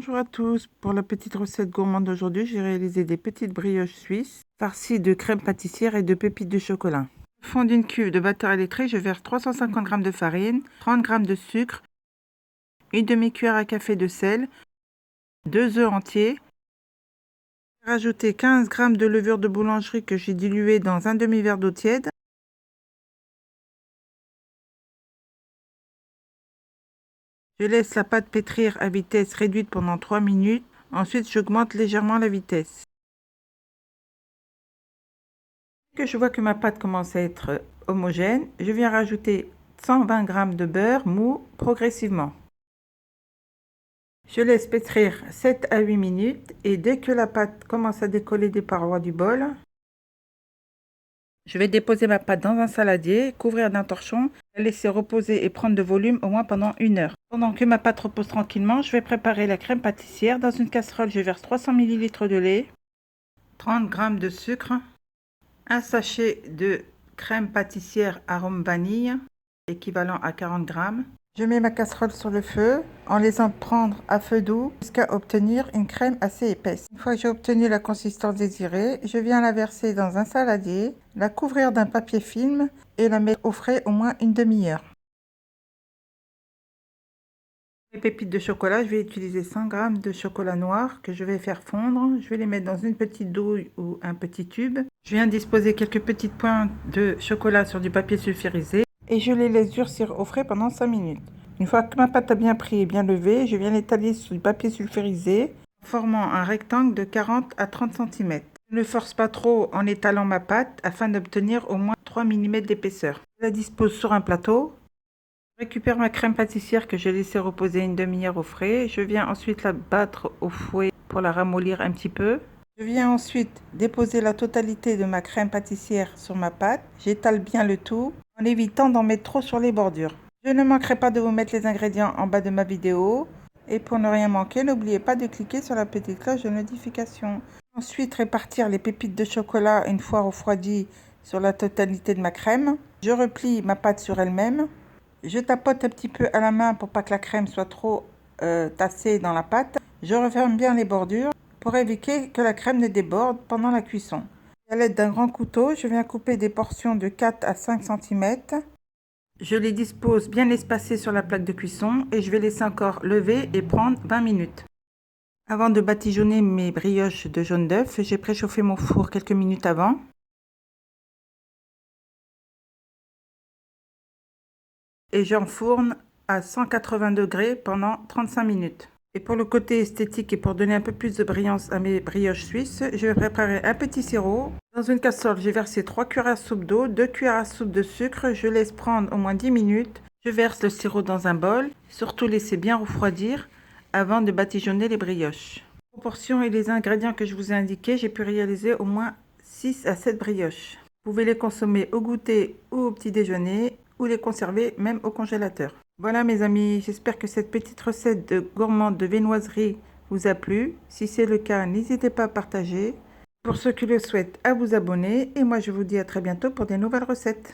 Bonjour à tous, pour la petite recette gourmande d'aujourd'hui, j'ai réalisé des petites brioches suisses farcies de crème pâtissière et de pépites de chocolat. Au fond d'une cuve de beurre électrique, je verse 350 g de farine, 30 g de sucre, une demi-cuillère à café de sel, 2 œufs entiers. Rajouter 15 g de levure de boulangerie que j'ai diluée dans un demi-verre d'eau tiède. Je laisse la pâte pétrir à vitesse réduite pendant 3 minutes. Ensuite, j'augmente légèrement la vitesse. Dès que je vois que ma pâte commence à être homogène, je viens rajouter 120 g de beurre mou progressivement. Je laisse pétrir 7 à 8 minutes et dès que la pâte commence à décoller des parois du bol, je vais déposer ma pâte dans un saladier, couvrir d'un torchon, la laisser reposer et prendre de volume au moins pendant 1 heure. Pendant que ma pâte repose tranquillement, je vais préparer la crème pâtissière. Dans une casserole, je verse 300 ml de lait, 30 g de sucre, un sachet de crème pâtissière arôme vanille, équivalent à 40 g. Je mets ma casserole sur le feu en laissant prendre à feu doux jusqu'à obtenir une crème assez épaisse. Une fois que j'ai obtenu la consistance désirée, je viens la verser dans un saladier, la couvrir d'un papier film et la mettre au frais au moins une demi-heure. Les pépites de chocolat, je vais utiliser 100 g de chocolat noir que je vais faire fondre. Je vais les mettre dans une petite douille ou un petit tube. Je viens disposer quelques petites pointes de chocolat sur du papier sulfurisé et je les laisse durcir au frais pendant 5 minutes. Une fois que ma pâte a bien pris et bien levé, je viens l'étaler sur du papier sulfurisé en formant un rectangle de 40 à 30 cm. Je ne force pas trop en étalant ma pâte afin d'obtenir au moins 3 mm d'épaisseur. Je la dispose sur un plateau. Je récupère ma crème pâtissière que j'ai laissée reposer une demi-heure au frais. Je viens ensuite la battre au fouet pour la ramollir un petit peu. Je viens ensuite déposer la totalité de ma crème pâtissière sur ma pâte. J'étale bien le tout en évitant d'en mettre trop sur les bordures. Je ne manquerai pas de vous mettre les ingrédients en bas de ma vidéo. Et pour ne rien manquer, n'oubliez pas de cliquer sur la petite cloche de notification. Ensuite, répartir les pépites de chocolat une fois refroidies sur la totalité de ma crème. Je replie ma pâte sur elle-même. Je tapote un petit peu à la main pour pas que la crème soit trop tassée dans la pâte. Je referme bien les bordures pour éviter que la crème ne déborde pendant la cuisson. À l'aide d'un grand couteau, je viens couper des portions de 4 à 5 cm. Je les dispose bien espacées sur la plaque de cuisson et je vais laisser encore lever et prendre 20 minutes. Avant de badigeonner mes brioches de jaune d'œuf, j'ai préchauffé mon four quelques minutes avant. Et j'enfourne à 180 degrés pendant 35 minutes. Et pour le côté esthétique et pour donner un peu plus de brillance à mes brioches suisses, je vais préparer un petit sirop. Dans une casserole, j'ai versé 3 cuillères à soupe d'eau, 2 cuillères à soupe de sucre. Je laisse prendre au moins 10 minutes. Je verse le sirop dans un bol, surtout laisser bien refroidir avant de badigeonner les brioches. Les proportions et les ingrédients que je vous ai indiqués, j'ai pu réaliser au moins 6 à 7 brioches. Vous pouvez les consommer au goûter ou au petit déjeuner ou les conserver même au congélateur. Voilà mes amis, j'espère que cette petite recette de gourmande de viennoiserie vous a plu. Si c'est le cas, n'hésitez pas à partager. Pour ceux qui le souhaitent, à vous abonner. Et moi je vous dis à très bientôt pour des nouvelles recettes.